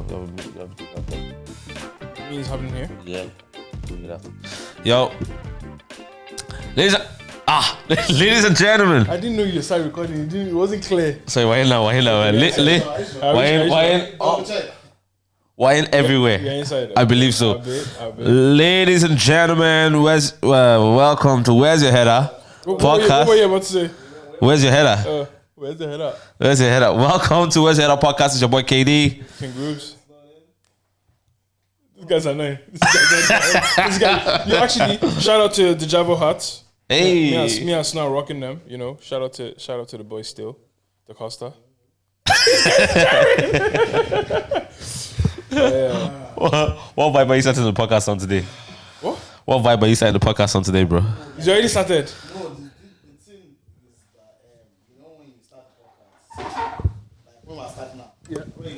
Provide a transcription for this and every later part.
bro. Means happening here. Yeah. Yo, ladies and gentlemen. I didn't know you started recording. It wasn't clear. Sorry, why now, man? Why in everywhere? You're inside. I believe so. I bet. Ladies and gentlemen, welcome to Where's Your Header podcast. What were you about to say? Where's Your Header? Where's the head up? Where's Your Header? Welcome to Where's Your Header podcast. It's your boy KD. King Grooves. These guys are annoying. This guy, you actually shout out to the Javo hats. Hey, me and Snow rocking them. You know, shout out to the boys still, the Costa. What vibe are you starting the podcast on today? What vibe are you starting the podcast on today, bro? It's already started. No, the thing is that you know when you start the podcast, like when I start now. Yeah. When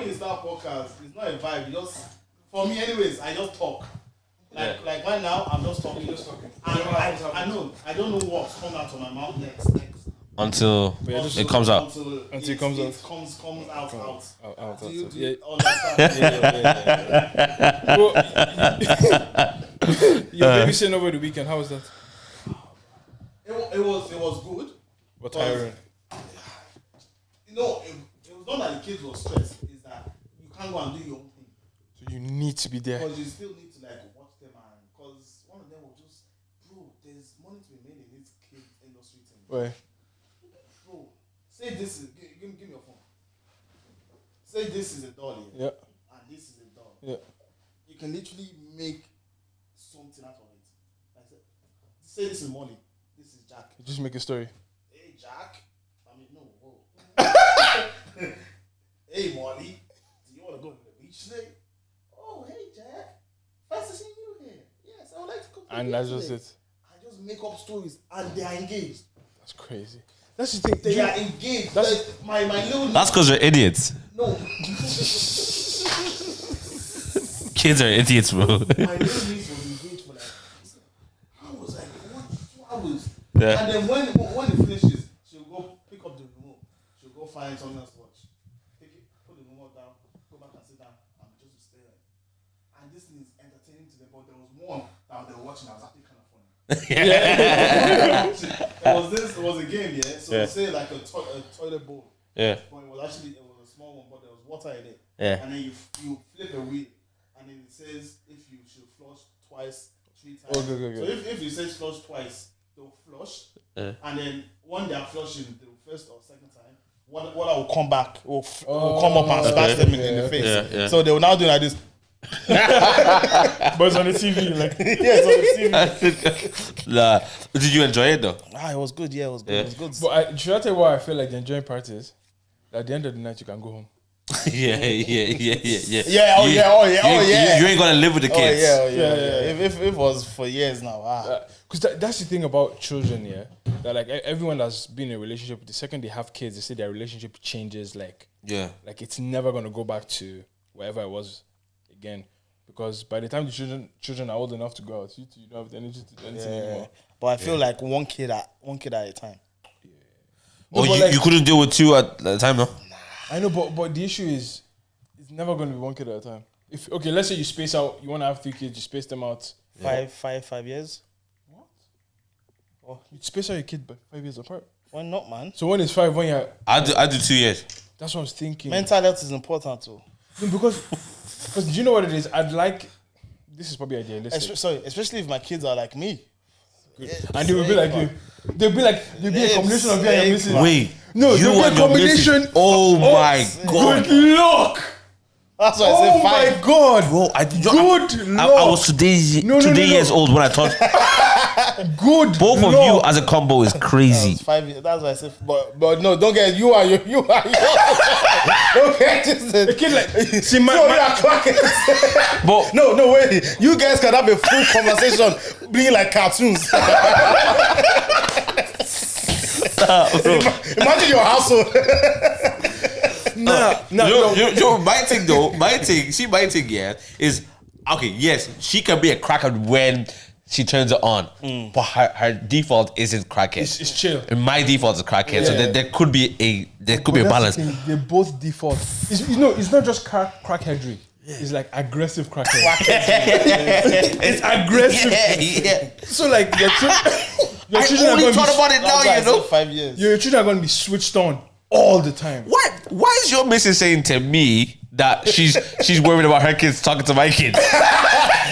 you start podcast, it's not a vibe. You just, for me, anyways, I just talk. Like right now, I'm just talking. And I know I don't know what's coming out of my mouth next. Until it comes out. Until it comes out. It comes out. Out. Do you Yeah. understand? You're babysitting over the weekend. How was that? It was good. But tiring. You know, it was not that the kids were stressed. It's that you can't go and do your own thing. So you need to be there. Because you still need to like watch them, and because one of them will just, bro, there's money to be made in this kid industry thing. Wait. Bro, say this is, give me your phone. Say this is a doll here. Yeah. And this is a doll. Yeah. You can literally make something out of it. Like say this is Molly. This is Jack. Just make a story. Hey Jack. I mean no. Whoa. Hey Molly. Do you want to go to the beach today? Oh hey Jack. Nice to see you here. Yes, I would like to come. And that's just it. I just make up stories and they are engaged. That's crazy. That's the thing. They are engaged. That's- my little. That's because you're idiots. No. Kids are idiots, bro. My little niece was engaged for like. I was like, what? 2 hours. Yeah. And then when it finishes, she'll go pick up the remote. She'll go find something else to watch. Take it, put the remote down, go back and sit down, and just stay there. And this thing is entertaining to them, but there was one that they were watching that was actually kind of funny. It was a game, yeah. So say like a toilet bowl. Yeah. But it was a small one, but there was water in it. Yeah. And then you flip a wheel, and then it says if you should flush twice, 3 times. Oh, good. So if it says flush twice, they'll flush. And then when they are flushing the first or second time, water will come back, will come up and splash them in the face. Yeah. So they will now do like this. But it's on the TV, like. Yes, on the TV. Nah. Did you enjoy it though? It was good. Yeah, it was good. Yeah. It was good. But should I tell you why I feel like the enjoying part is? At the end of the night, you can go home. Yeah. Yeah. Oh yeah. You ain't gonna live with the kids. Yeah. If it was for years now. Because that's the thing about children, yeah. That like everyone that's been in a relationship, the second they have kids, they say their relationship changes. Like it's never gonna go back to wherever it was again. Because by the time the children are old enough to go out, you don't have the energy to do anything anymore. But I feel like one kid at a time. Oh, No, you couldn't deal with 2 at the time, no? I know, but the issue is, it's never going to be one kid at a time. Let's say you space out, you want to have 3 kids, you space them out. 5 years. What? Oh, you space out your kid by 5 years apart. Why not, man? So when it's 5, when you're... I do 2 years. That's what I was thinking. Mental health is important too. No, because do you know what it is? I'd like... This is probably idealistic. Especially if my kids are like me. And they will be like you. They'll be a combination of you and your missus. Wait. No, you they'll be a and your combination. missus. Oh my god. Good luck. That's why I Oh said 5. my god. Bro, I was today years old when I thought good. both of you as a combo is crazy. 5 years. That's why I said. But no, don't get you are. Don't get just The kid like see you are clacking. But No, wait. You guys can have a full conversation being like cartoons. Imagine your household. No. My thing, yeah, is okay. Yes, she can be a crackhead when she turns it on, but her default isn't crackhead. It's chill. And my default is crackhead, so there could be a But balance. that's the thing, they both default. It's not just crackheadry. It's like aggressive crackhead. It's aggressive. So like your children are going to be about it now, you know. 5 years. your children are going to be switched on all the time. Why is your missus saying to me that she's worried about her kids talking to my kids?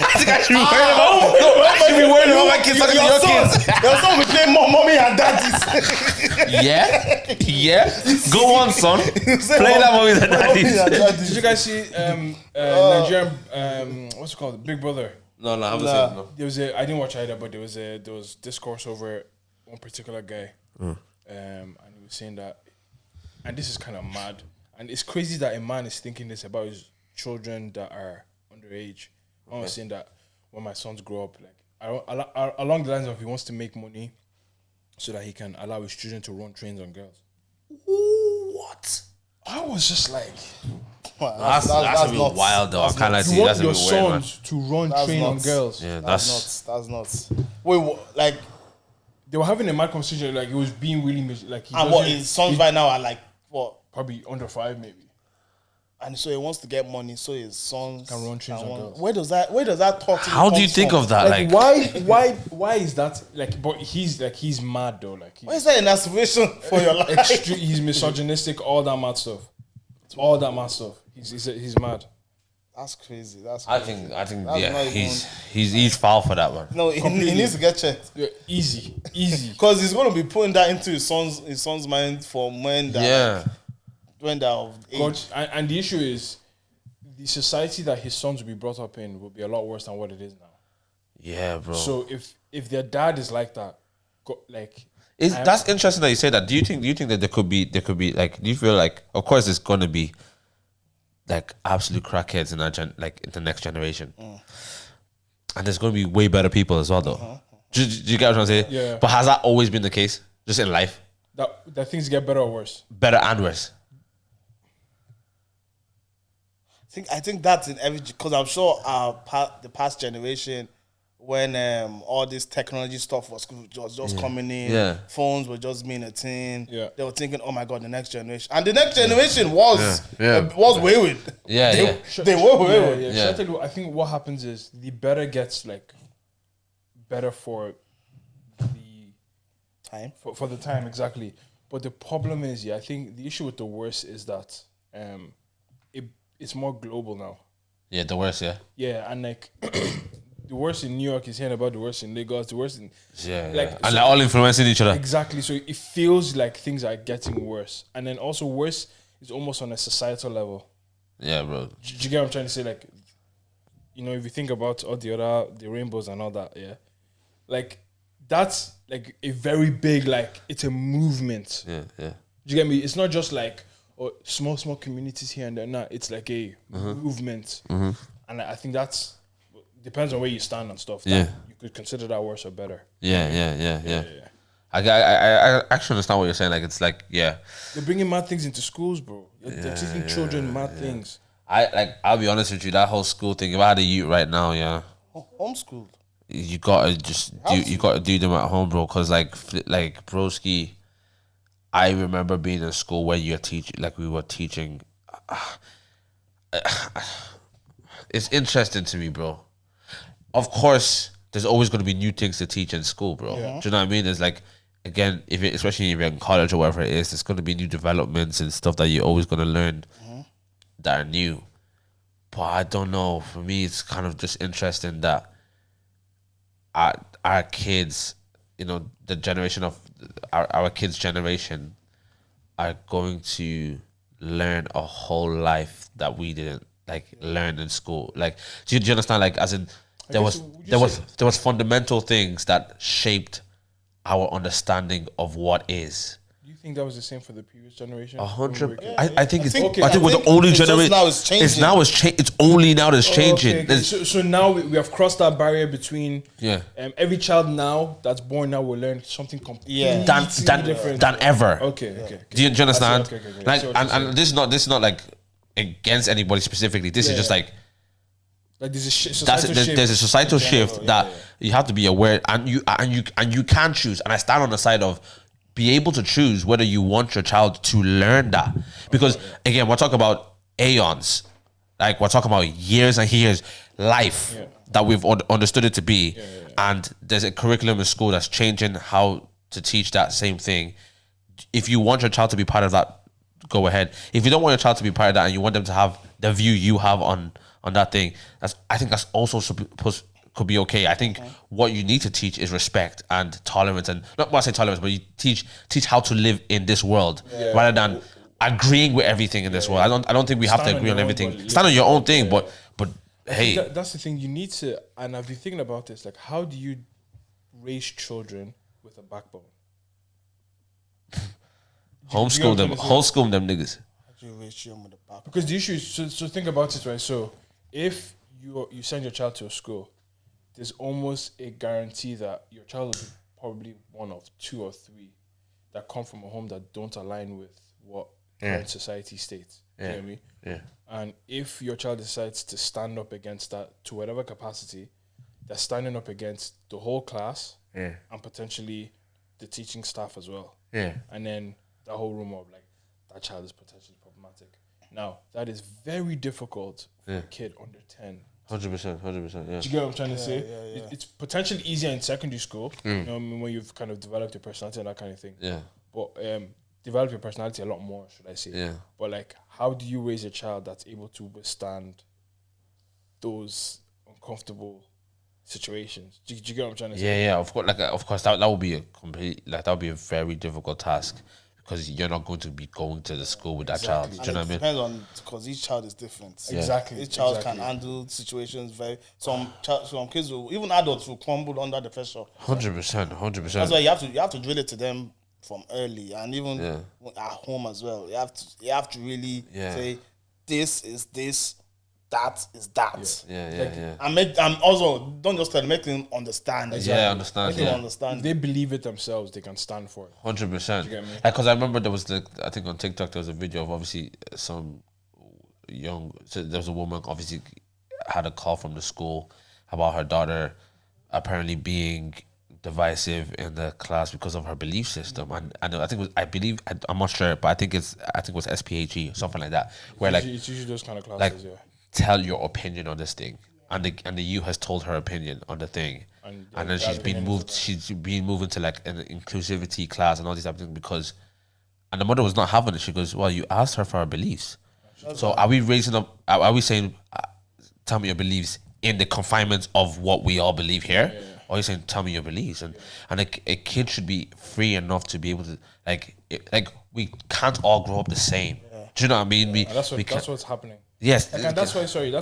I think I should be worried about. No, I should be worried about my kids talking to your kids. Your son will play more mommy and daddies. Yeah. Go on, son. Play that movie and daddies. Did you guys see Nigerian what's it called? Big Brother? No, I haven't seen it. No. There was I didn't watch either, but there was discourse over one particular guy, and he was saying that, and this is kind of mad, and it's crazy that a man is thinking this about his children that are underage. I was saying that when my sons grow up, like along the lines of he wants to make money so that he can allow his children to run trains on girls. What? I was just like, That's a bit wild though. I kind of see you that's want a your bit weird, man. sons to run That's train on nuts. girls. Yeah, That's nuts. Wait, like, They were having a mad conversation, like it was being really like he and what doesn't- his sons right now are like what? probably under 5 maybe. And so he wants to get money, so his sons Can run trains on girls. Where does that thought? How do you think of that? Like, why is that like? But he's mad though. Like Why is that an aspiration for your life? he's misogynistic, all that mad stuff. He's mad. That's crazy. That's I crazy. think That's yeah, not even- he's foul for that one. No, he needs to get checked Yeah, easy. because he's going to be putting that into his son's mind from when they're of age. God, and the issue is the society that his sons will be brought up in will be a lot worse than what it is now. Yeah, bro. So if their dad is like that, That's interesting that you say that. Do you think that there could be like? Do you feel like, of course, there's gonna be like absolute crackheads in in the next generation, and there's gonna be way better people as well, though. Do you get what I'm trying to say? Yeah. But has that always been the case, just in life? that things get better or worse. Better and worse. I think that's in every, because I'm sure the past generation, when all this technology stuff was just coming in, phones were just being a thing. Yeah. They were thinking, oh my god, the next generation, and the next generation was wayward. They were wayward. Yeah. Should I tell you, I think what happens is the better gets like better for the Time. for the time exactly. But the problem is, I think the issue with the worse is that it's more global now. Yeah, the worst. Yeah. Yeah, and like the worst in New York is hearing about the worst in Lagos, the worst in And so- they're all influencing each other. exactly. So it feels like things are getting worse, and then also worse is almost on a societal level. Yeah, bro. Do you get what I'm trying to say? Like, if you think about all the rainbows and all that, like that's like a very big, like it's a movement. Yeah. Do you get me? It's not just like small communities here and there. No, it's like a movement, and I think that's depends on where you stand and stuff. Yeah, you could consider that worse or better. Yeah. I actually understand what you're saying. Like, it's like, They're bringing mad things into schools, bro. They're teaching children mad things. I'll be honest with you. That whole school thing. If I had a youth right now, Homeschooled. you gotta do them at home, bro. Cause like broski, I remember being in school where we were teaching. It's interesting to me, bro. Of course, there's always going to be new things to teach in school, bro. Do you know what I mean? It's like, again, especially if you're in college or whatever it is, there's going to be new developments and stuff that you're always going to learn that are new. But I don't know. For me, it's kind of just interesting that our kids, the generation of our kids' generation, are going to learn a whole life that we didn't learn in school. Like, do you understand? Like, as in, there was fundamental things that shaped our understanding of what is. Do you think that was the same for the previous generation? 100. I think we're the think only it's just generation. now it's changing. It's only now that's changing. Okay. So now we have crossed that barrier between every child now that's born now will learn something completely different than ever. Okay. Do you understand? Okay. Like, and this is not like against anybody specifically. This is just like Like there's a there's a societal shift that you have to be aware, and you can choose. And I stand on the side of be able to choose whether you want your child to learn that, because again, we're talking about aeons, like we're talking about years and years life that we've understood it to be, and there's a curriculum in school that's changing how to teach that same thing. If you want your child to be part of that, go ahead. If you don't want your child to be part of that and you want them to have the view you have on that thing, I think that's also could be okay. I think what you need to teach is respect and tolerance, and not want to say tolerance, but you teach how to live in this world rather than agreeing with everything in this world. I don't think we have to agree on everything. Stand on your own thing, but hey, that's the thing. You need to, and I've been thinking about this. Like, how do you raise children with a backbone? Homeschool them niggas. Because the issue is, so think about it, right? So if you send your child to a school, there's almost a guarantee that your child will be probably one of 2 or 3 that come from a home that don't align with what current society states. You know what I mean? Yeah. And if your child decides to stand up against that to whatever capacity, they're standing up against the whole class and potentially the teaching staff as well. Yeah. And then the whole rumor of like that child is potentially problematic. Now, that is very difficult for a kid under 10. 100%, yeah. Do you get what I'm trying to say? It's potentially easier in secondary school, you know, when you've kind of developed your personality and that kind of thing. Yeah. But develop your personality a lot more, should I say. Yeah. But like, how do you raise a child that's able to withstand those uncomfortable situations? Do you get what I'm trying to say? Yeah. Of course, that would be that would be a very difficult task, because you're not going to be going to the school with that child. Do you know what I mean? It depends on, because each child is different. Exactly. Each child can handle situations very. Some kids will, even adults will crumble under the pressure. 100%. That's why you have to drill it to them from early, and even at home as well. You have to really say, this is this, that is that. Yeah. And also, don't just tell them, make them understand. Yeah, understand. Make them understand. If they believe it themselves, they can stand for it. 100%. You get me? Because I remember there was I think on TikTok there was a video of obviously some so there was a woman obviously had a call from the school about her daughter apparently being divisive in the class because of her belief system, and I think I'm not sure, but I think it was SPHE or something like that, where like It's usually those kind of classes, like tell your opinion on this thing, and the U has told her opinion on the thing, and then she's been moved into like an inclusivity class and all these type of things, because, and the mother was not having it. She goes, well, you asked her for her beliefs, so are we raising up? Are we saying tell me your beliefs in the confinements of what we all believe here? Or you're saying, tell me your beliefs, and a kid should be free enough to be able to like we can't all grow up the same. Do you know what I mean? That's what's happening. Yes, and that's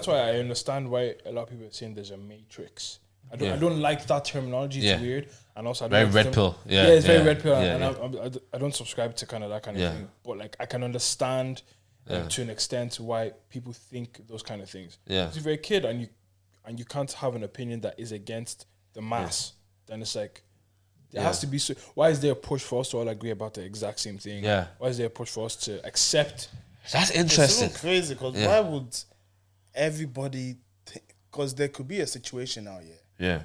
why I understand why a lot of people are saying there's a matrix. I don't like that terminology. It's weird, and also I don't very red pill. It's very red pill, and I don't subscribe to kind of that kind of thing. But like I can understand to an extent why people think those kind of things. Yeah, if you're a kid and you can't have an opinion that is against the mass, then it's like there has to be. Why is there a push for us to all agree about the exact same thing? Yeah. Why is there a push for us to accept? That's interesting. It's so crazy, because why would everybody? Because there could be a situation now. Yeah.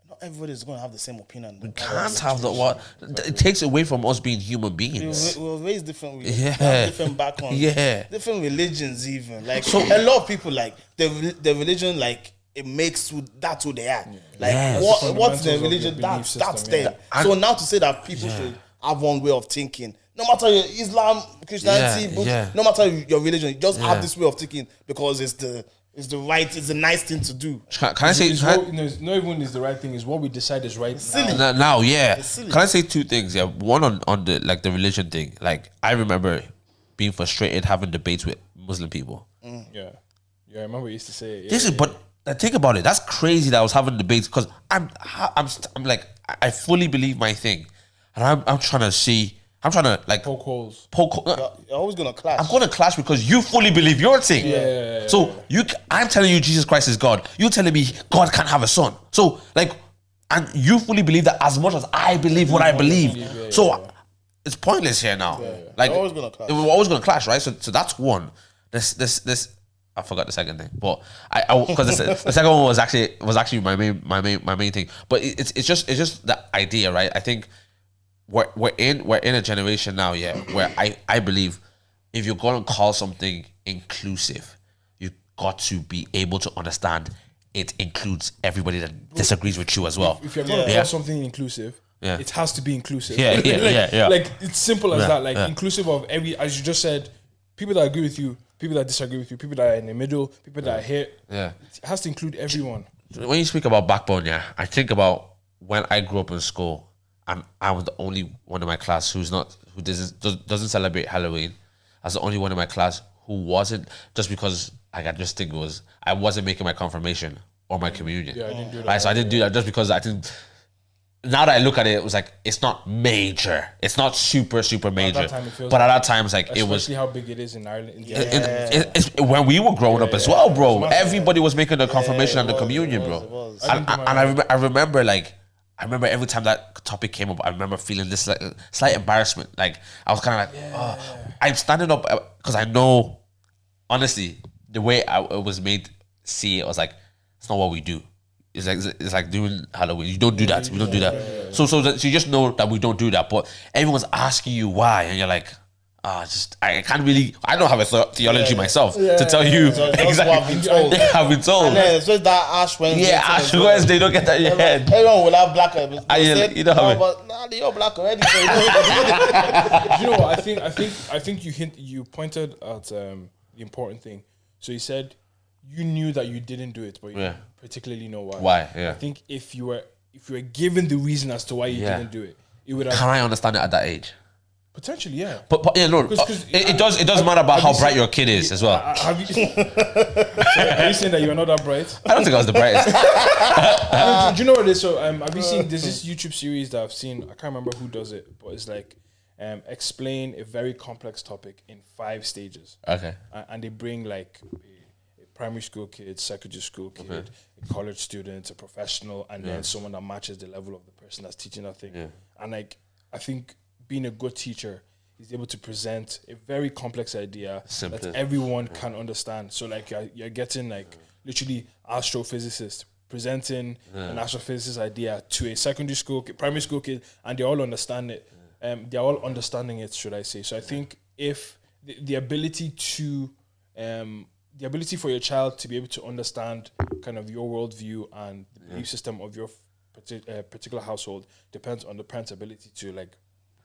Not everybody is going to have the same opinion. We can't have the what. It takes away from us being human beings. We're raised different. We have different backgrounds. Different religions, even like so. A lot of people like the religion like. It makes that's who they are. Like what's the religion? That's them. So now to say that people should have one way of thinking, no matter your Islam, Christianity, Buddhism, no matter your religion, you just have this way of thinking because it's the nice thing to do. Can I say it's not even is the right thing, is what we decide is right now. Can I say 2 things? Yeah, one on the like the religion thing. Like I remember being frustrated having debates with Muslim people. Yeah, I remember you used to say think about it. That's crazy that I was having debates, because I'm like I fully believe my thing, and I'm trying to like poke holes. You're always gonna clash. I'm gonna clash because you fully believe your thing. So I'm telling you Jesus Christ is God. You're telling me God can't have a son. So like, and you fully believe that as much as I believe what I believe. It's pointless here now. Like We're always gonna clash. We're always gonna clash, right? So that's one. This I forgot the second thing, but I because the second one was actually my main thing. But it's just the idea, right? I think we're in a generation now, where I believe if you're going to call something inclusive, you got to be able to understand it includes everybody that disagrees with you as well. If you're going to call something inclusive, it has to be inclusive. Yeah. Like it's simple as that. Like inclusive of every, as you just said, people that agree with you, people that disagree with you, people that are in the middle, people that are here. Yeah, it has to include everyone. When you speak about backbone, I think about when I grew up in school, and I was the only one in my class who doesn't celebrate Halloween. I was the only one in my class who wasn't, just because I just think I wasn't making my confirmation or my communion. Yeah, I didn't do that. Right, so I didn't do that just because I think. Now that I look at it, it was like, it's not major. It's not super major. But at that time, it's like, it was. Especially how big it is in Ireland. It's when we were growing up as well, bro. Everybody was making the confirmation and the communion, bro. And I remember every time that topic came up, I remember feeling this like slight embarrassment. Like, I was kind of like, I'm standing up because I know, honestly, the way it was made see it was like, it's not what we do. It's like doing Halloween. You don't do that. We don't do that. So you just know that we don't do that. But everyone's asking you why, and you're like, I can't really. I don't have a theology myself to tell you exactly. I've been told. And then it's just that Ash Wednesday. Yeah, Ash Wednesday. Don't get that in your head. Everyone will have black. You know how but you're black already. You know what? I think you pointed at the important thing. So you said you knew that you didn't do it, but you didn't particularly know why. Why? Yeah. I think if you were given the reason as to why you didn't do it, it would have. Can I understand it at that age? Potentially, yeah. But it does matter about how bright your kid is as well. Have you? So are you saying that you're not that bright? I don't think I was the brightest. Do you know what it is? So have you seen? There's this YouTube series that I've seen. I can't remember who does it, but it's like explain a very complex topic in 5 stages. Okay. And they bring like a primary school kid, secondary school kid, a college student, a professional, and then someone that matches the level of the person that's teaching that thing. Yeah. And like, I think being a good teacher is able to present a very complex idea that everyone can understand. So like you're getting like literally astrophysicist presenting an astrophysicist idea to a secondary school, primary school kid, and they all understand it. They're all understanding it, should I say. So I think if the ability for your child to be able to understand kind of your worldview and the belief system of your particular household depends on the parent's ability to like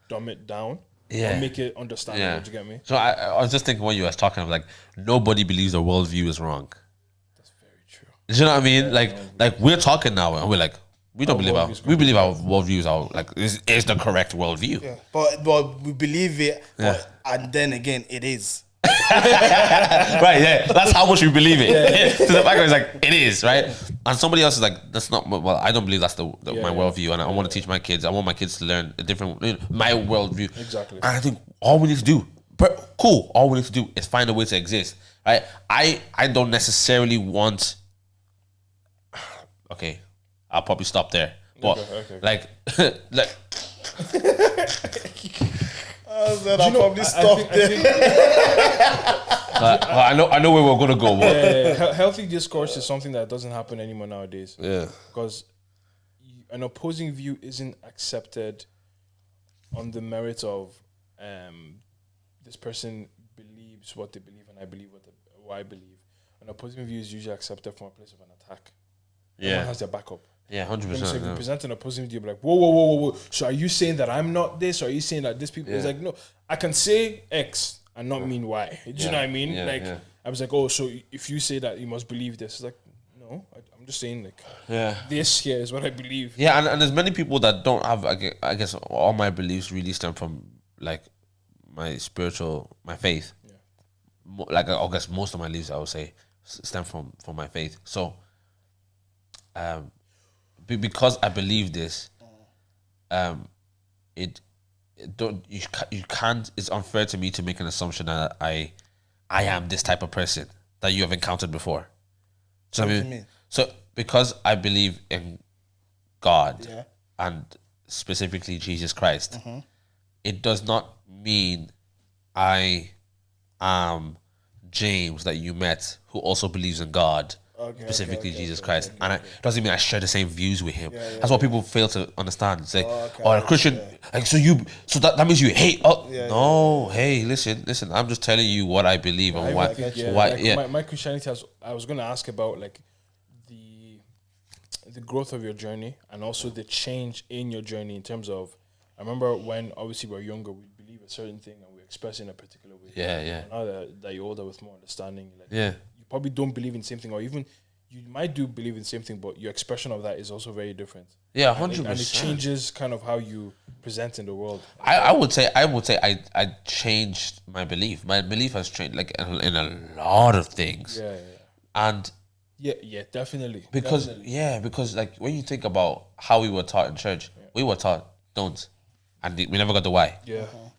dumb it down or make it understandable. Do you get me? So I was just thinking when you was talking, like, nobody believes the worldview is wrong. That's very true. Do you know what I mean? Like we're talking now and we're like, we believe our worldviews are like is the correct worldview. Yeah. But we believe it, and then again, it is. Right, yeah. That's how much we believe it. To the fact that it's like, it is, right? And somebody else is like, that's not, well, I don't believe that's my worldview, and I want to teach my kids, I want my kids to learn a different, my worldview. Exactly. And I think all we need to do, all we need to do is find a way to exist, right? I don't necessarily want, okay, I'll probably stop there. But, like, I'll probably stop there. I know where we're gonna go. Healthy discourse is something that doesn't happen anymore nowadays. Yeah, because an opposing view isn't accepted on the merit of this person believes what they believe and I believe what I believe. An opposing view is usually accepted from a place of an attack. Everyone has their backup. Yeah, 100%. So if you present an opposing view, you'll be like, whoa. So are you saying that I'm not this? Or are you saying that this people? It's like, no, I can say X and not mean Y. Do you know what I mean? I was like, oh, so if you say that, you must believe this. It's like, no, I'm just saying like, this here is what I believe. Yeah, and there's many people that don't have, I guess all my beliefs really stem from like my faith. Yeah. Like, I guess most of my beliefs, I would say, stem from my faith. So, because I believe this, you can't. It's unfair to me to make an assumption that I am this type of person that you have encountered before. So so because I believe in God and specifically Jesus Christ, it does not mean I am James that you met who also believes in God, specifically Jesus Christ, and it doesn't mean I share the same views with him. That's what people fail to understand. It's like, a Christian, like, so that means you hate. Hey, listen. I'm just telling you what I believe and why. My Christianity I was going to ask about like the growth of your journey and also the change in your journey in terms of. I remember when obviously we were younger, we believe a certain thing and we express it in a particular way. And now that you're older with more understanding, you probably don't believe in the same thing, or even you might believe in the same thing, but your expression of that is also very different. 100%. And it changes kind of how you present in the world. I would say I changed my belief. My belief has changed like in a lot of things. And definitely. Because like when you think about how we were taught in church, we were taught don't. And we never got the why.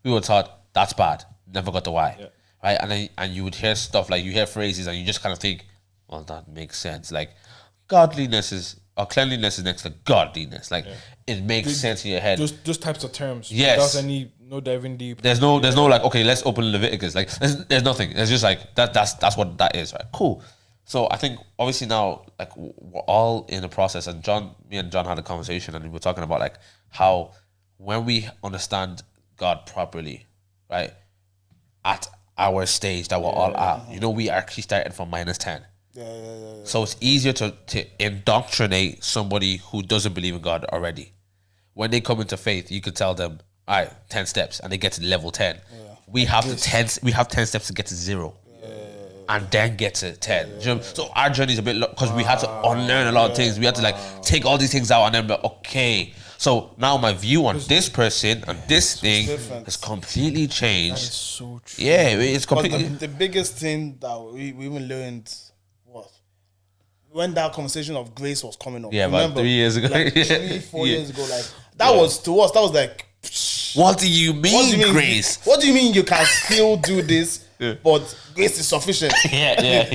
We were taught that's bad. Never got the why. Right? And you would hear stuff like you hear phrases and you just kind of think, well, that makes sense. Like cleanliness is next to godliness. Like it makes sense in your head. Those types of terms. Yes. Without no diving deep. There's no like, okay, let's open Leviticus. Like there's nothing. It's just like that's what that is, right? Cool. So I think obviously now like we're all in the process, and me and John had a conversation and we were talking about like how when we understand God properly, right, at our stage that we're all at, we actually started from -10. So it's easier to indoctrinate somebody who doesn't believe in God already. When they come into faith, you could tell them, all right, 10 steps, and they get to level 10. We have 10 steps to get to 0. And then get to 10. So our journey is a bit because we had to unlearn a lot of things. We had to like take all these things out and then be like, okay. So now my view on this person and this thing has completely changed. That is so true. Yeah, it's completely. The biggest thing that we even learned was when that conversation of grace was coming up. Yeah, about 3 years ago. Like 3-4 years ago. Like that was to us. That was like. What do you mean, grace? What do you mean you can still do this? But grace is sufficient.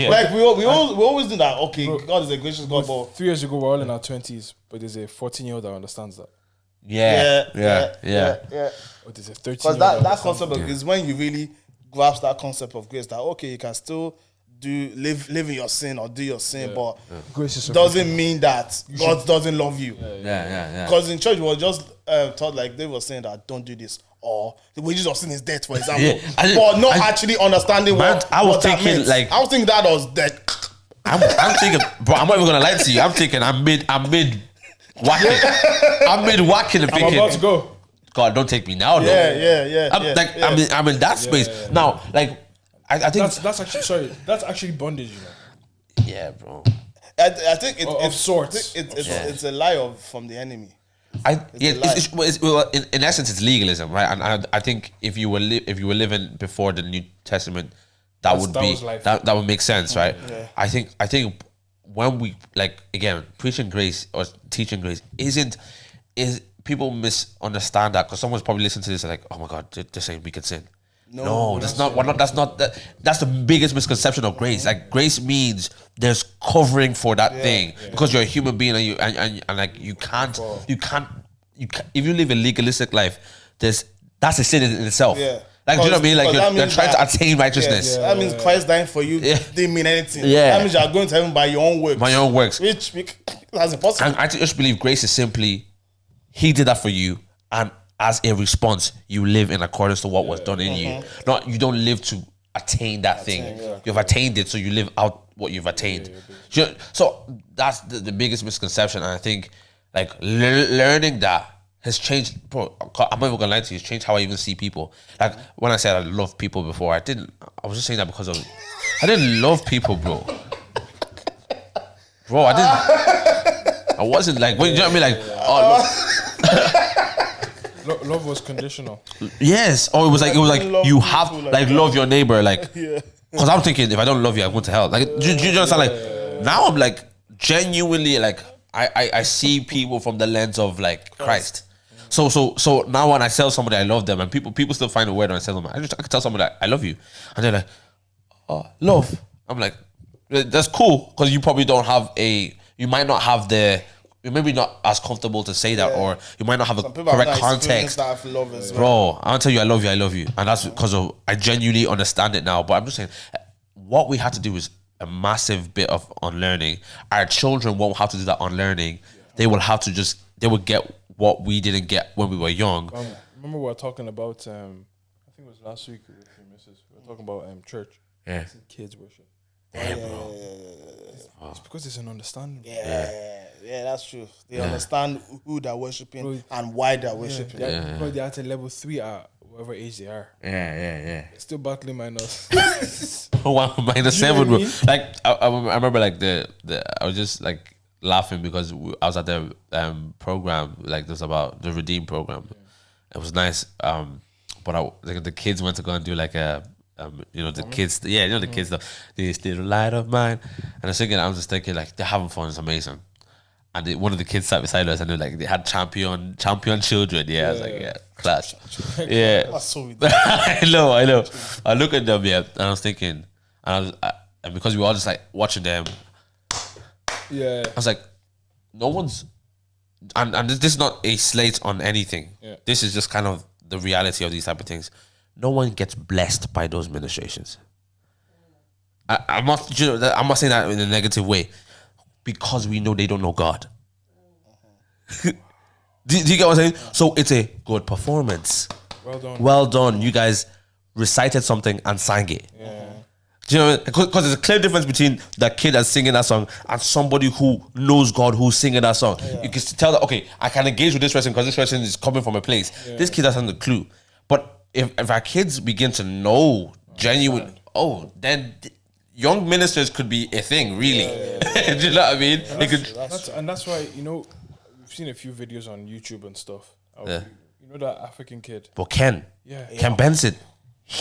Like we always do that. Okay, bro, God is a gracious God. But 3 years ago, we're all in our 20s, but there's a 14-year-old that understands that. But there's a 13-year-old. Because that concept of is when you really grasp that concept of grace. That okay, you can still live in your sin or do your sin, but grace is doesn't mean that God doesn't love you. Because in church we were just taught like they were saying that don't do this. Or the wages of sin is death, for example. But not actually understanding what I was what thinking that meant. like I was thinking that was death. I'm thinking, bro. I'm not even gonna lie to you. I'm thinking I'm mid whacking. I'm mid whacking and thinking. I'm about to go. God, don't take me now, though. I'm in that space now. Like I think that's actually bondage, you know. Yeah, bro. I think of sorts. It's a lie from the enemy. In essence, it's legalism, right? And I think if you were living before the New Testament, that would make sense, right? I think when we like again preaching grace or teaching grace is people misunderstand that because someone's probably listening to this and like, oh my God, they're saying we can sin. No, that's not. That's the biggest misconception of grace. Like grace means there's covering for that thing because you're a human being and like you can't. If you live a legalistic life, that's a sin in itself. Like do you know what I mean? Like you're trying to attain righteousness. That means Christ dying for you didn't mean anything. That means you're going to heaven by your own works. Which that's impossible. And I just believe grace is simply He did that for you, and as a response, you live in accordance to what was done in you. You don't live to attain that thing. You've attained it, so you live out what you've attained. So that's the biggest misconception, and I think like learning that has changed. Bro, I'm not even gonna lie to you. It's changed how I even see people. Like when I said I love people before, I was just saying that because I didn't love people, bro. Bro, I wasn't like. You know what I mean? Like, love was conditional. Yes, or it was like you have like love your neighbor, like because I'm thinking if I don't love you, I'm going to hell. Like, do you understand? Like now I'm like genuinely like I see people from the lens of like Christ. So now when I tell somebody I love them, and people still find a word when I tell them, I can tell somebody I love you, and they're like, oh, love. I'm like, that's cool because you probably don't have you might not have you're maybe not as comfortable to say that, or you might not have a correct context. Bro, I'll tell you I love you, and that's because I genuinely understand it now. But I'm just saying, what we had to do is a massive bit of unlearning. Our children won't have to do that unlearning. They will have to they will get what we didn't get when we were young. Remember we were talking about, I think it was last week with your missus, we were talking about church. Yeah. Kids worship. It's because it's an understanding. Yeah, that's true. They understand who they're worshiping and why they're worshiping. Because they're at a level 3 at whatever age they are. Yeah. Still battling minus. -7, bro. Like I remember, like the I was just like laughing because I was at the program, like this about the Redeem program. It was nice. But the kids went to go and do like a the kids, the kids stuff. This little light of mine, and I was thinking, I was just thinking, like, they're having fun. It's amazing. And one of the kids sat beside us, and they had champion children. Yeah, I was like, yeah, class. Yeah, That's so ridiculous. I know. I look at them, and I was thinking, and because we were all just like watching them, Yeah. I was like, no one's, and this is not a slate on anything. Yeah. This is just kind of the reality of these type of things. No one gets blessed by those ministrations. I'm not saying that in a negative way, because we know they don't know God. do you get what I'm saying? So it's a good performance. Well done. You guys recited something and sang it. Yeah. Do you know? Because there's a clear difference between the kid that's singing that song and somebody who knows God who's singing that song. Yeah. You can tell that, okay, I can engage with this person because this person is coming from a place. Yeah. This kid doesn't have the clue. But if our kids begin to know genuine, then young ministers could be a thing, really. Yeah. Do you know what I mean? That's why, we've seen a few videos on YouTube and stuff. You know that African kid? But Ken Benson.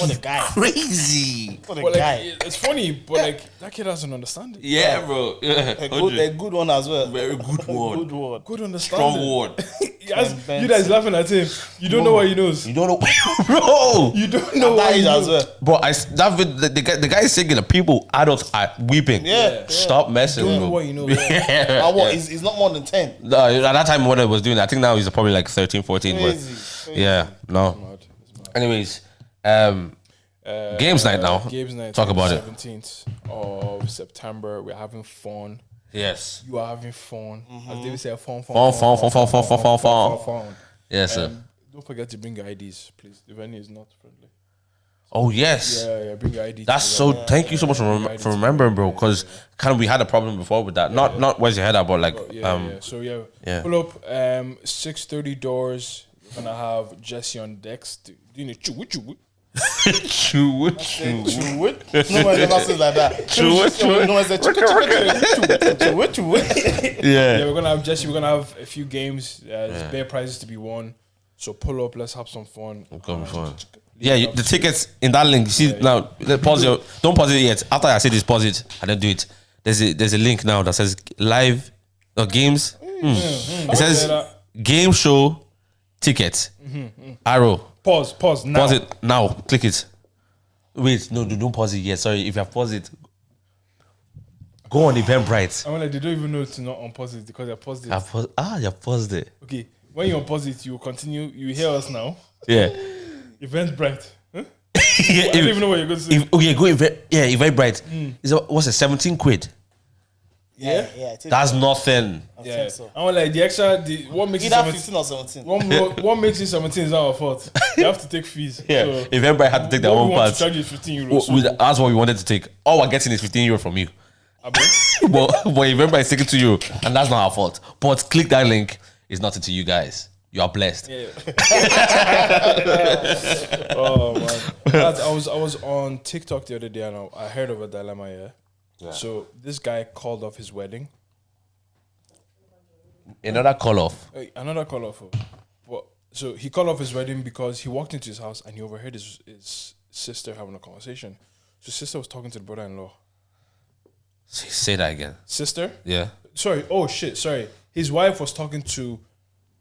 What a guy. Crazy. What a guy. It's funny, but that kid doesn't understand it. Yeah, bro. Yeah. A good one as well. Very good one. Good one. Good understanding. Strong one. You guys laughing at him. You don't know what he knows. You don't know, bro. You don't know what he knows. As well. Bro, the guy is singing. The people, adults are weeping. Yeah. Stop messing. You don't bro. know what you know. Yeah. And what? He's not more than 10. No, at that time when I was doing it, I think now he's probably like 13, 14. Crazy. Yeah, no. It's mad. Anyways, games night now. Games night. Talk about it. 17th of September. We're having fun. Yes. You are having fun. As David said, fun. Yes, sir. Don't forget to bring your IDs, please. The venue is not friendly. Oh yes. Yeah. Bring your ID. That's so. Thank you so much for remembering, bro. Because kind of we had a problem before with that. Not where's your head at, but like So pull up 6:30 doors. We're gonna have Jesse on decks. Doing a chew. True. No one ever says like that. No one says Yeah, we're gonna have Jesse. We're gonna have a few games. There's bare prizes to be won. So pull up. Let's have some fun. Yeah, the tickets in that link. You see now. Pause it. Don't pause it yet. After I say this, pause it and then do it. There's a link now that says live games. It says game show tickets. Arrow. Pause now. Pause it now. Click it. Wait, no, don't pause it yet. Sorry, if you have paused it, go on Eventbrite. I'm like, they don't even know to not unpause it because I paused it. You paused it. Okay, when you unpause it, you will continue. You hear us now. Yeah. Eventbrite. Huh? I don't even know what you're going to say. Eventbrite. What's it? 17 quid. Yeah. That's nothing. I think so. I'm like the extra. What makes it Either 17? 15 or 17. What makes it 17 is not our fault. You have to take fees. Yeah. So Eventbrite had to take their what own we want part. to charge you is 15 euros. That's what we wanted to take. All we're getting is 15 euro from you. but Eventbrite is taking to you, and that's not our fault. But click that link. It's nothing to you guys. You are blessed. Yeah. Oh man, I was on TikTok the other day and I heard of a dilemma. Yeah. So this guy called off his wedding. Another call off. Another call off. But so he called off his wedding because he walked into his house and he overheard his sister having a conversation. So his sister was talking to the brother-in-law. Say that again. Sister? Yeah. Sorry. Oh shit. Sorry. His wife was talking to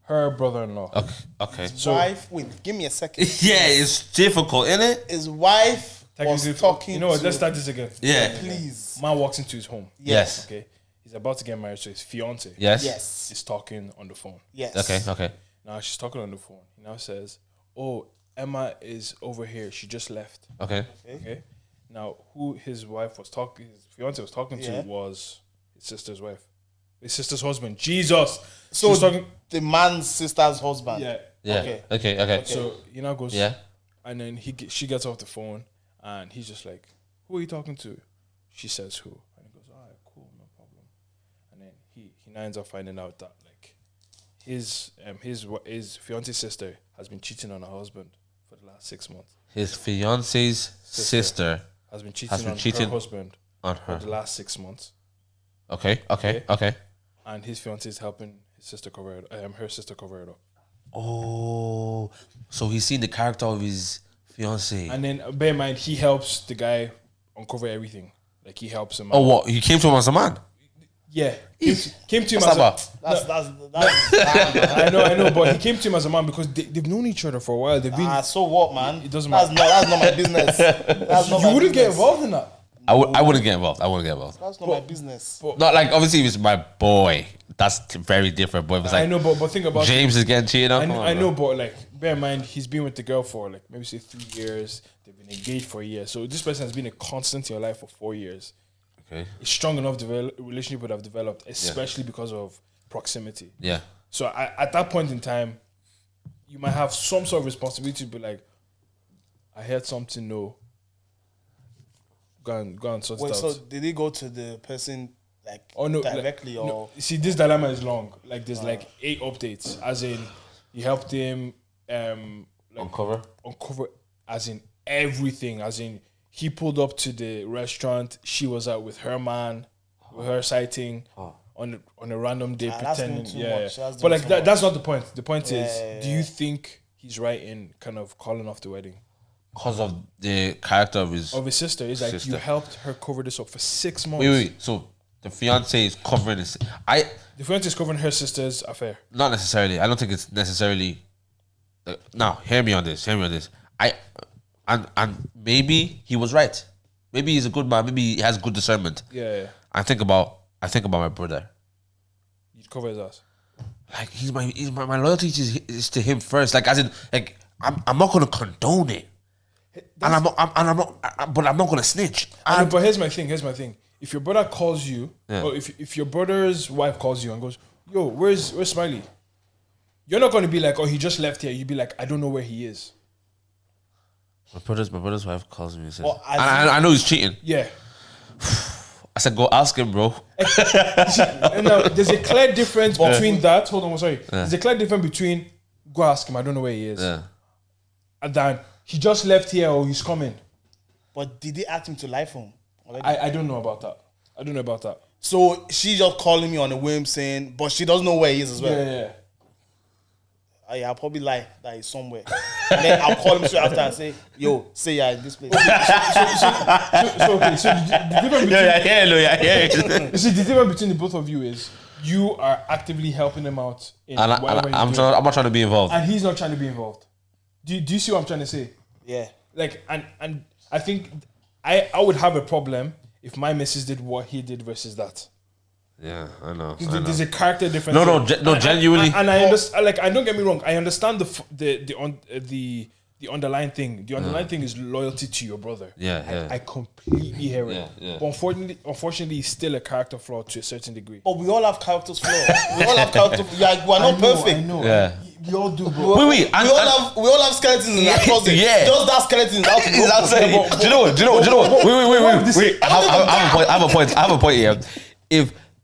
her brother-in-law. Okay. His wife, wait, give me a second. Yeah, it's difficult, isn't it? His wife was talking. You know what? to, Let's start this again. Yeah. Please. Man walks into his home. Yes. Okay. He's about to get married, so his fiance. Yes. Yes. Is talking on the phone. Yes. Okay. Now she's talking on the phone. He now says, "Oh, Emma is over here. She just left." Okay. Okay. Now, who his fiance was talking to was his sister's wife. His sister's husband. Jesus. So the man's sister's husband. Yeah. Okay. So he now goes. Yeah. And then she gets off the phone, and he's just like, "Who are you talking to?" She says, "Who?" And he goes, "All right, cool, no problem." And then he now ends up finding out that like his fiance's sister has been cheating on her husband for the last 6 months. His fiance's sister has been cheating on her husband for the last 6 months. Okay. And his fiance is helping her sister cover it up. Oh, so he's seen the character of his fiance. And then bear in mind, he helps the guy uncover everything. Like he helps him. Oh, what? He came to him as a man? Yeah, came to him What's as That's I know, but he came to him as a man because they've known each other for a while. They've been. so what, man? It doesn't matter. That's not my business. That's not You my wouldn't get business. involved in that. I wouldn't get involved. That's not my business. Not like, obviously, if it's my boy, that's very different. But if it's like, I know, but think about James is getting cheated on. I know, but like, bear in mind, he's been with the girl for like maybe say 3 years. They've been engaged for a year. So this person has been a constant in your life for 4 years. Okay. A strong enough relationship would have developed, especially because of proximity. Yeah. So at that point in time, you might have some sort of responsibility to be like, I heard something, no. Go and sort it out. So did he go to the person directly or? No. See, this dilemma is long. Like there's like 8 updates. As in, he helped him Uncover as in everything. As in, he pulled up to the restaurant. She was out with her man, with her sighting on a random day, pretending. But like that's not the point. The point is, do you think he's right in kind of calling off the wedding? because of the character of his sister. It's like you helped her cover this up for 6 months. Wait. So the fiance is covering this. The fiance is covering her sister's affair. Not necessarily. I don't think it's necessarily. Now, hear me on this. And maybe he was right. Maybe he's a good man. Maybe he has good discernment. Yeah. I think about my brother. You'd cover his ass. Like he's my loyalty is to him first. Like as in, like I'm not gonna condone it, but I'm not gonna snitch. But here's my thing. If your brother calls you, or if your brother's wife calls you and goes, "Yo, where's Smiley?" You're not gonna be like, "Oh, he just left here." You'd be like, "I don't know where he is." My brother's wife calls me and says, I know he's cheating. Yeah. I said, go ask him, bro. And now, there's a clear difference between that. Hold on, sorry. There's a clear difference between go ask him, I don't know where he is. Yeah. And then he just left here or he's coming. But did he ask him to lie for him? I don't know about that. So she's just calling me on a whim saying, but she doesn't know where he is as well. Yeah. I'll probably lie that he's somewhere. And then I'll call him straight after and say, yo, say you're in this place. So the difference between you see, the difference between the both of you is you are actively helping him out in whatever I'm not trying to be involved. And he's not trying to be involved. Do you see what I'm trying to say? Yeah. Like, and I think I would have a problem if my missus did what he did versus that. Yeah, I know. There's a character difference. No, genuinely. And I understand. Like, I don't get me wrong. I understand the underlying thing. The underlying thing is loyalty to your brother. Yeah. I completely hear it. Yeah. But unfortunately, it's still a character flaw to a certain degree. But we all have characters flaws. We all have characters. We're not perfect. I know. Yeah. We all do, bro. Wait. We all have skeletons in our closet. Yeah. Just that skeleton is out to It's outside. Do you know what? Wait. I have a point here.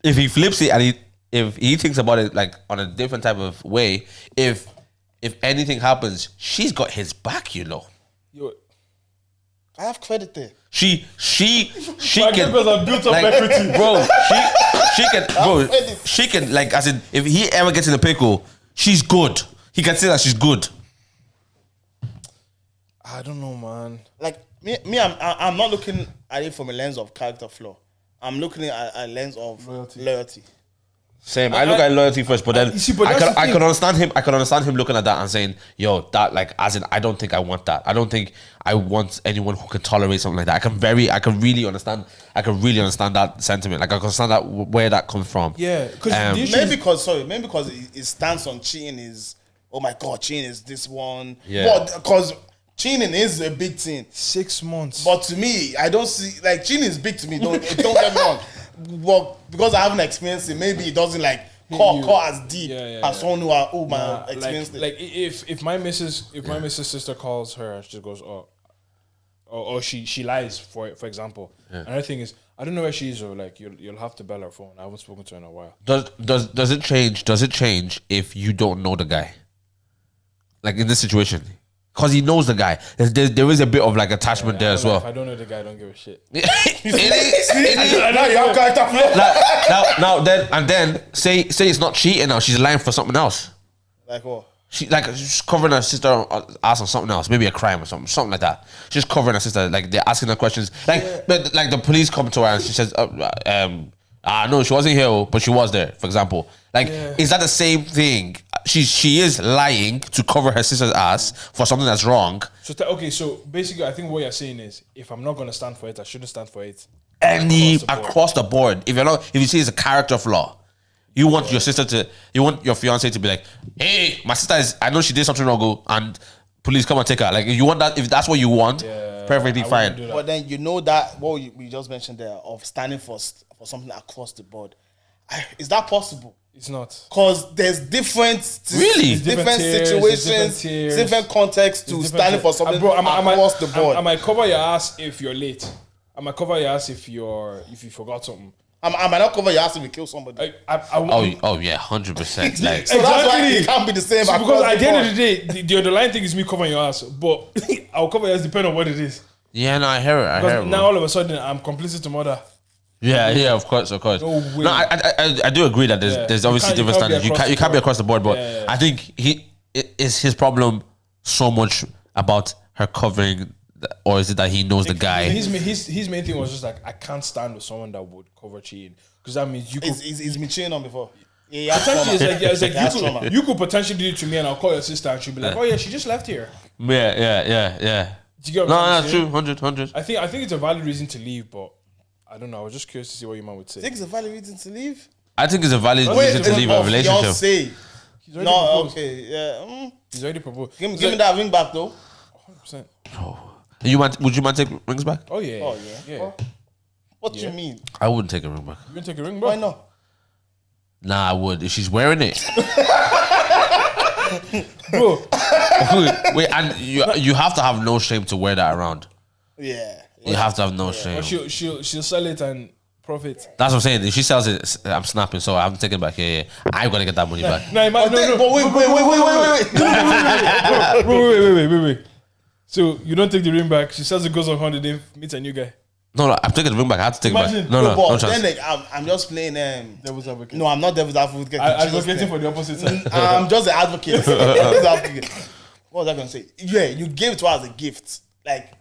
If he flips it and if he thinks about it like on a different type of way, if anything happens, she's got his back, you know. I have credit there. She My can neighbors have built up like, equity. bro. She can like as in if he ever gets in a pickle, she's good. He can say that she's good. I don't know, man. Like me, I'm not looking at it from a lens of character flaw. I'm looking at a lens of loyalty. Same. I look at loyalty first, but then I can understand him. I can understand him looking at that and saying, "Yo, that like as in I don't think I want that. I don't think I want anyone who can tolerate something like that." I can really understand that sentiment. Like I can understand that where that comes from. Yeah, maybe because his stance on cheating is, oh my god, cheating is this one. Yeah. But cheating is a big thing. 6 months. But to me, I don't see like cheating is big to me. Don't get me wrong. Well, because I haven't experienced it, maybe it doesn't like core as deep as someone who experienced it. Like if my missus sister calls her and she just goes, or she lies for example. Another thing is, I don't know where she is, or like you'll have to bell her phone. I haven't spoken to her in a while. Does it change? Does it change if you don't know the guy? Like in this situation, because he knows the guy. There is a bit of like attachment there as well. If I don't know the guy, I don't give a shit. Then say it's not cheating now. She's lying for something else. Like what? She's covering her sister ass on something else, maybe a crime or something like that. She's covering her sister, like they're asking her questions. But like the police come to her and she says, no, she wasn't here, but she was there, for example. Is that the same thing? She is lying to cover her sister's ass for something that's wrong. So basically, I think what you're saying is, if I'm not gonna stand for it, I shouldn't stand for it. Across the board. If you see it's a character flaw. You want your fiance to be like, hey, my sister I know she did something wrong, and police come and take her. Like, you want that, if that's what you want, perfectly fine. But then you know that what we just mentioned there of standing for something across the board. Is that possible? It's not. Because there's different situations, different contexts to standing for something across the board. I might cover your ass if you're late. I might cover your ass if you forgot something. I might not cover your ass if you kill somebody. Oh yeah, 100%. Like, so that's why it can't be the same. So because at the end of the day, the underlying thing is me covering your ass, but I'll cover your ass depending on what it is. Yeah, no, I hear it. Now all of a sudden I'm complicit to murder. Yeah, of course. No, I do agree that there's obviously different standards. You can't be across the board, but I think is his problem so much about her covering, or is it that he knows the guy? His main thing was just like, I can't stand with someone that would cover cheating, because that means you could. Is me cheating on before? Yeah, it's like you could potentially do it to me, and I'll call your sister, and she'll be like, oh yeah, she just left here. Yeah. Do you get what that's true. 100. I think it's a valid reason to leave, but I don't know. I was just curious to see what your man would say. I think it's a valid reason to leave. I think it's a valid reason to leave a relationship. Okay, yeah. He's already proposed. Give me that ring back though. 100%. Would you mind take rings back? Oh yeah. What do you mean? I wouldn't take a ring back. You wouldn't take a ring back? Why not? Nah, I would if she's wearing it. Bro. Wait, and you have to have no shame to wear that around. Yeah. You have to have no shame. But she'll sell it and profit. That's what I'm saying. If she sells it, I'm snapping. So I'm taking it back. Yeah. I'm gonna get that money back. No. Wait. So you don't take the ring back. She sells it, goes on holiday, meets a new guy. No, I'm taking the ring back. I have to take it back. No chance. Then I'm just playing. Devil's advocate. No, I'm not devil's advocate. Advocating for the opposite side. I'm just an advocate. What was I gonna say? Yeah, you gave it to her as a gift. Like,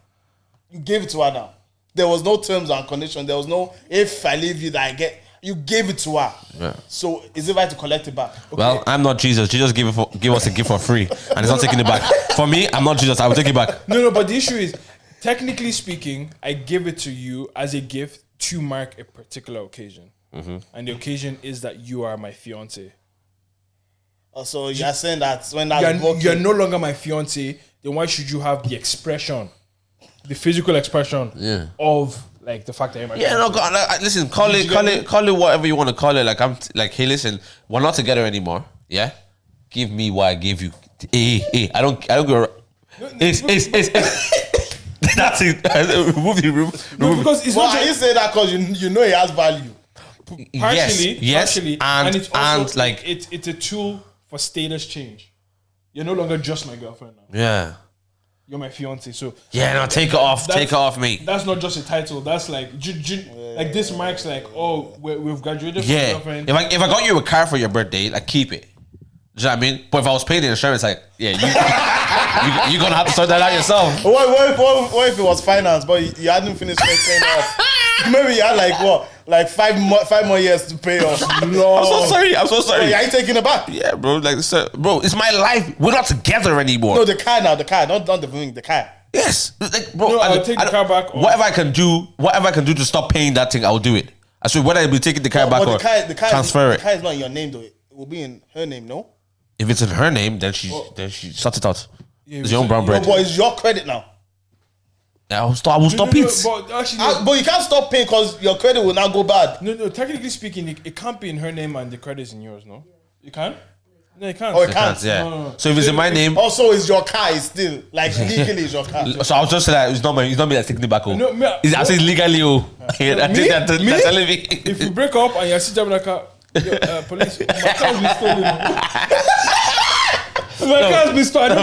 you gave it to her now. There was no terms and conditions. There was no, if I leave you, that I get. You gave it to her. Yeah. So is it right to collect it back? Okay. Well, I'm not Jesus. Jesus give us a gift for free, and he's not taking it back. For me, I'm not Jesus. I will take it back. No. But the issue is, technically speaking, I give it to you as a gift to mark a particular occasion, and the occasion is that you are my fiance. So you're saying that when you're no longer my fiance, then why should you have the expression, the physical expression of like the fact that you're my fiance? No, God, listen, call it whatever you want to call it. Like, I'm like, hey, listen, we're not together anymore. Yeah, give me what I gave you. Hey, I don't go. That's it. Remove because it's not. You say that because you know it has value. Partially, and it's also, like it's a tool for status change. You're no longer just my girlfriend now. Yeah. You're my fiance, so take it off. Take it off me. That's not just a title. That's like like this marks like, oh, we've graduated from girlfriend. If I got you a car for your birthday, like, keep it. Do you know what I mean? But if I was paying the insurance, like, you're gonna have to sort that out yourself. What if it was finance, but you hadn't finished paying off? Maybe you had like 5 more years to pay off. No, I'm so sorry. Are you taking it back? Yeah, bro. Like, bro, it's my life. We're not together anymore. No, the car, not the ring, the car. Yes, like, bro. No, I'll take the car back. Whatever I can do to stop paying that thing, I'll do it. I swear, whether I be taking the car back or transfer it. The car is not in your name though. It will be in her name, no? If it's in her name, then she sorts it out. It's your own brown bread. No, but it's your credit now. I will stop it. But actually, But you can't stop paying because your credit will now go bad. no. Technically speaking, it can't be in her name and the credit's in yours. No, you can. No, you can't. Oh, it can't. Yeah. No. So if it's in my name, Also, it's your car. It's still like legally it's your car. so I was just like, it's not me that's taking it back home. No, me- I say legally. I think that's telling me. If you break up and you're still driving a car, police, my car's been stolen. My car's been stolen. I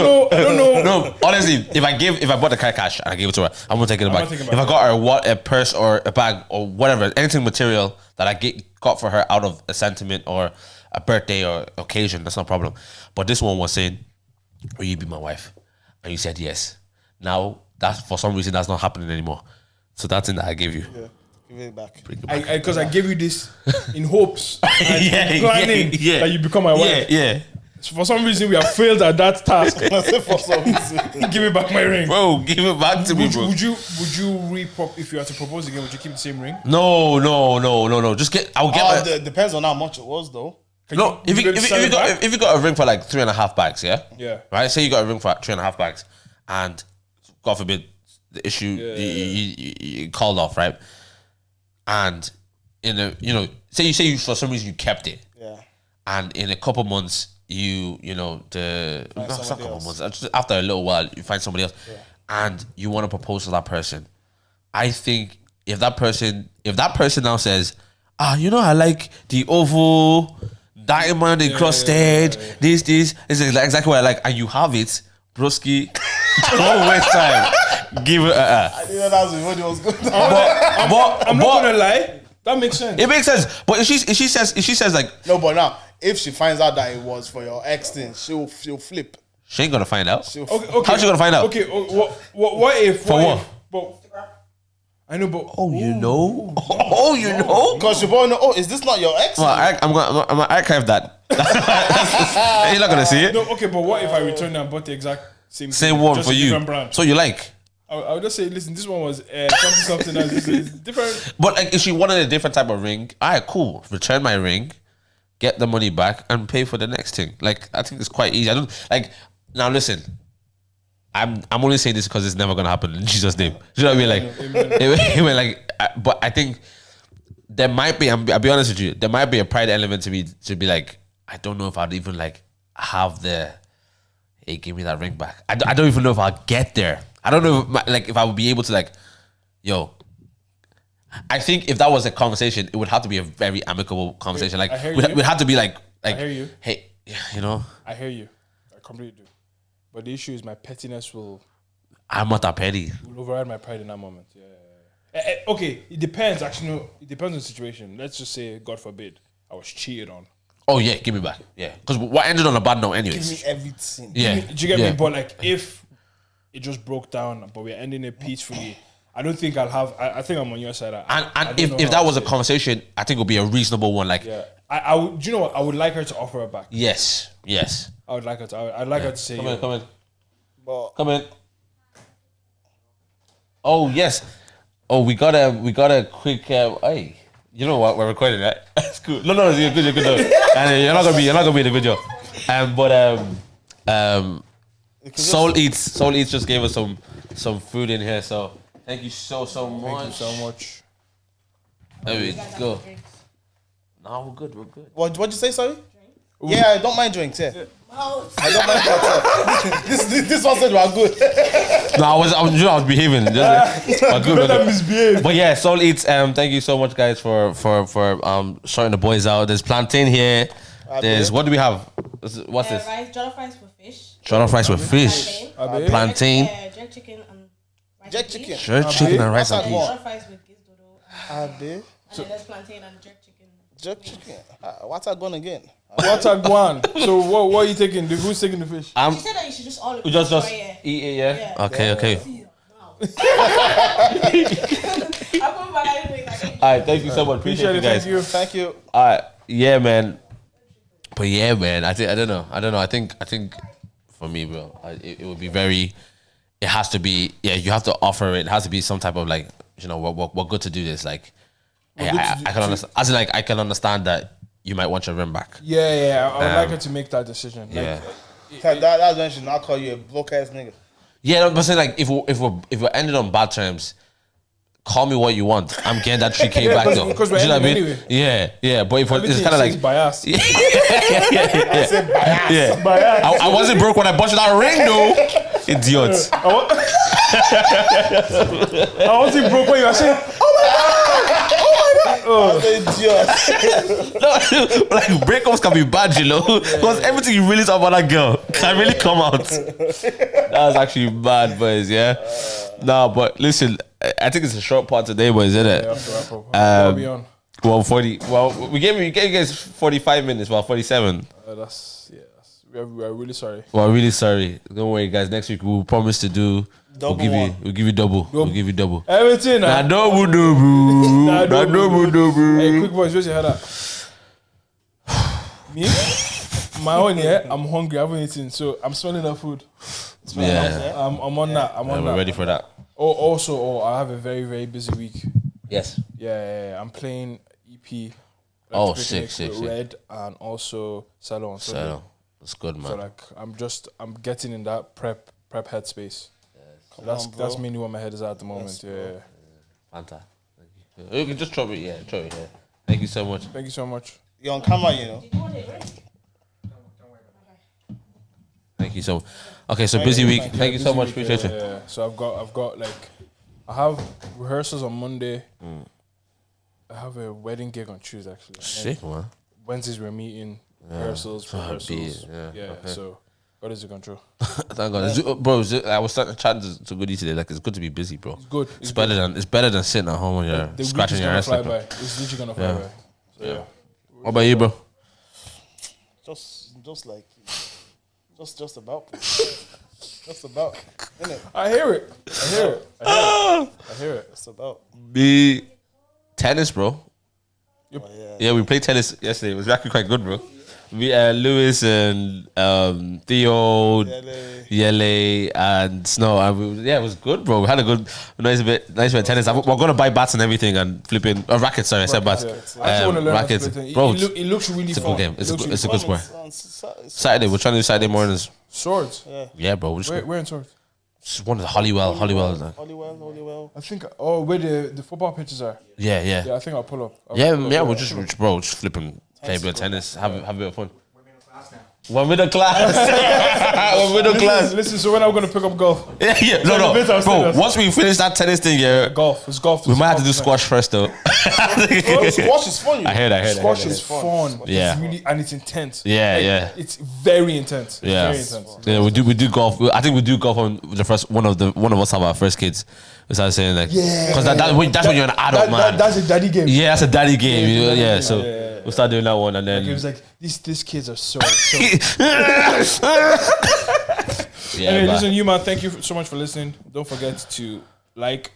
don't know. No, honestly, if I bought the car cash and I gave it to her, I'm not taking it back. not taking it If back. I got her a purse or a bag or whatever, anything material that I got for her out of a sentiment or a birthday or occasion, that's no problem. But this one was saying, "Will you be my wife?" And you said yes. Now that's for some reason that's not happening anymore. So that's in that I gave you. Yeah, give it back. Because I gave you this in hopes and planning that you become my wife. Yeah. So for some reason, we have failed at that task. For some reason. Give me back my ring. Bro, give it back to me, bro. Would you if you had to propose again? Would you keep the same ring? No. Just I'll get my. Depends on how much it was, though. No, if you got a ring for like 3.5 bags, yeah? Yeah. Right? Say you got a ring for 3.5 bags and God forbid the issue you called off, right? And in a say you for some reason you kept it. Yeah. And in a couple months it's not a couple else. months. Just after a little while you find somebody else and you want to propose to that person. I think if that person now says, I like the oval diamond encrusted, this is exactly what I like, and you have it, broski, don't waste time. Give it I didn't know that was what it was good. I'm not gonna lie. That makes sense. It makes sense. But if she says like, No, but now, if she finds out that it was for your ex thing, she'll flip. she ain't gonna find out. Okay. How's she gonna find out? Okay. What if? For what? But I know, but You know? Oh, you know? Because you probably know, is this not your ex? Well, I'm gonna archive that. You're not gonna see it. no. Okay, but what if I return and bought the exact same Same thing, one just for a you. different brand? So you like? I would just say, listen, this one was something else. This is different. But like, if she wanted a different type of ring, alright, cool. Return my ring, get the money back, and pay for the next thing. Like, I think it's quite easy. I don't like. Now listen, I'm only saying this because it's never gonna happen in Jesus' name. You know what I mean? Like, but I think there might be. I'll be honest with you. There might be a pride element to be like, I don't know if I'd even like have the. Hey, give me that ring back. I don't even know if I'll get there. I don't know if I would be able to like, yo. I think if that was a conversation, it would have to be a very amicable conversation. Like we'd have to be like, I hear you. Hey, I hear you. I completely do. But the issue is my pettiness will I'm not that petty. override my pride in that moment. Yeah. Okay, it depends. Actually, no, it depends on the situation. Let's just say, God forbid, I was cheated on. Oh yeah, give me back. Yeah, because what ended on a bad note, Give anyways. me everything. Yeah, Do you get yeah. me? But like, if it just broke down, but we're ending it peacefully, I don't think I'll have. I think I'm on your side. I And don't know if how that to was a say it. conversation, I think it would be a reasonable one. Like, Yeah, I would. Do you know what? I would like her to offer her back. yes. I would like her to. I'd like her to say, Come yo, in. But Come in. Oh yes. Oh, we got a quick. Hey, you know what? We're recording, right? That's cool. No, you're good. Though. And you're not gonna be in the video. Soul Eats just gave us some food in here. So thank you so much. thank you so much. There we go. No, we're good. what'd you say? Sorry. Yeah, I don't mind drinks. Yeah. I don't mind that. This one said we're good. No, I was behaving. We're good. Better misbehave. But yeah, Soul Eats. Thank you so much, guys, for showing the boys out. There's plantain here. There's what do we have? What's this? Rice, jollof rice with fish. Jollof rice with fish, plantain, Jerk chicken and rice Jerk and beef. chicken. jerk chicken, and rice and What's peas. that Jollof rice with gizdodo. Abe. And then there's plantain and jerk chicken. Jerk chicken. What's that going again? What's a guan? So what are you taking? Who's taking the fish? She said that you should just all We just try it. eat it, yeah. Yeah. Okay. Wow. I put my life in like All right, thank you so much. Appreciate you guys. Thank you. All right, yeah, man. But yeah, man. I don't know. I think for me, bro, it would be very. It has to be. Yeah, you have to offer it. It has to be some type of like, we're good to do this. Like, I can understand. As in, like, I can understand that you might want your ring back. Yeah. I would like her to make that decision. Like, Yeah. That's when she not call you a broke ass nigga. Yeah, but saying like if we're ending on bad terms, call me what you want. I'm getting that 3K back though. Because we're Do you know what I mean? ending Yeah. But if it's kind of like bias. yeah. Bias. I wasn't broke when I bought you that ring though. Idiot. I wasn't broke when you were saying, Idiot. No, like breakups can be bad, you know, because everything you really talk about that girl can really come out. That was actually bad, boys. Yeah. No, but listen, I think it's a short part today, boys, isn't it? yeah, I'll be on. Well, 40. Well, we gave you guys 45 minutes. Well, 47. We're really sorry. Well, really sorry. Don't worry, guys. Next week we'll promise to do. We'll give you double. We'll give you double. Everything. Nah, double. Hey, quick boys, where's your head at? Me? My own, yeah. I'm hungry. I haven't eaten, so I'm smelling the food. Yeah. I'm on that. I'm on We're that. ready for that. I have a very, very busy week. Yes. Yeah. I'm playing EP. Oh, Picnic sick. with Red and also Salon. So that's good, man. So like I'm getting in that prep headspace. That's mainly where my head is at the moment. Yeah. Fanta. Thank you. You can just throw it. Yeah, throw it here. Thank you so much. Thank you so much. You're on camera, you know. Did you want it, right? Thank you so much. Okay, so busy week. Thank you so Busy much. week, Appreciate you. Yeah. So I've got like I have rehearsals on Monday. I have a wedding gig on Tuesday actually. And then Sick, man. Wednesdays we're meeting rehearsals. Yeah. Yeah. Okay. So God is in control. Thank God, bro. I was starting to chat to Goody today. Like, it's good to be busy, bro. It's good. It's better than sitting at home when you're The week scratching is your gonna ass. fly Like, by. It's literally gonna fly by. So yeah. what about you, bro? Just like just about. Just about. Innit? I hear it. I hear it. Just about. Me, tennis, bro. Oh, yeah. Yeah, we played tennis yesterday. It was actually quite good, bro. We Lewis and Theo, Yele and Snow. And it was good, bro. We had a good, nice bit of tennis. We're gonna buy bats and everything and flipping rackets. Sorry, I said bats. Yeah. I actually want to learn Rackets, how to play bro. it looks really It's a fun. good game. It's a It looks good really sport. Saturday, we're trying to do Saturday mornings. Swords. Yeah, bro. We're just Where in swords? it's one of the Hollywell. Hollywell. I think. Oh, where the football pitches are. Yeah. Yeah, I think I'll pull up. We're just flipping, play a bit of tennis, have a bit of fun. We're middle class. We're middle class. Listen, so when I'm gonna pick up golf? Yeah. No, bro. Once we finish that tennis thing, Golf. It's golf. we might have to do squash first, though. Squash is fun. I heard. Squash is fun. Yeah. It's really and it's intense. Yeah. It's very intense. Yeah. Very intense. Yeah, we do golf. I think we do golf on the first one of us have our first kids. We started saying like, because that's when you're an adult, man. That's a daddy game. Yeah, that's a daddy game. Yeah, So we'll start doing that one, and then It was like these kids are so. Anyway, listen, you man. Thank you so much for listening. Don't forget to like,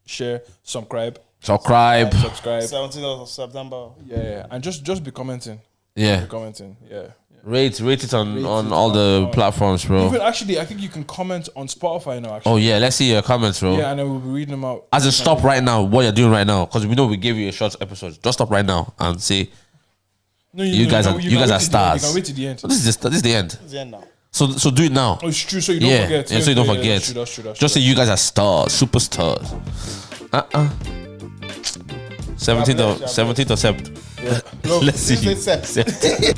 share, subscribe. 17th of September. Yeah, and just be commenting. Yeah. Be commenting. Yeah. Rate it on all the platforms, bro. Even actually, I think you can comment on Spotify now. Actually. Oh yeah, let's see your comments, bro. Yeah, and then we'll be reading them out. As in, stop right now what you're doing right now, because we know we gave you a short episode. Just stop right now and say No, you guys are can wait stars. You can wait to the end. this is the end. It's the end now. So do it now. Oh, it's true. So you don't forget. Yeah, so you don't forget. That's true. Just say you guys are stars, superstars. 17th of 7th. Yeah. Let's see. Let's say Sep.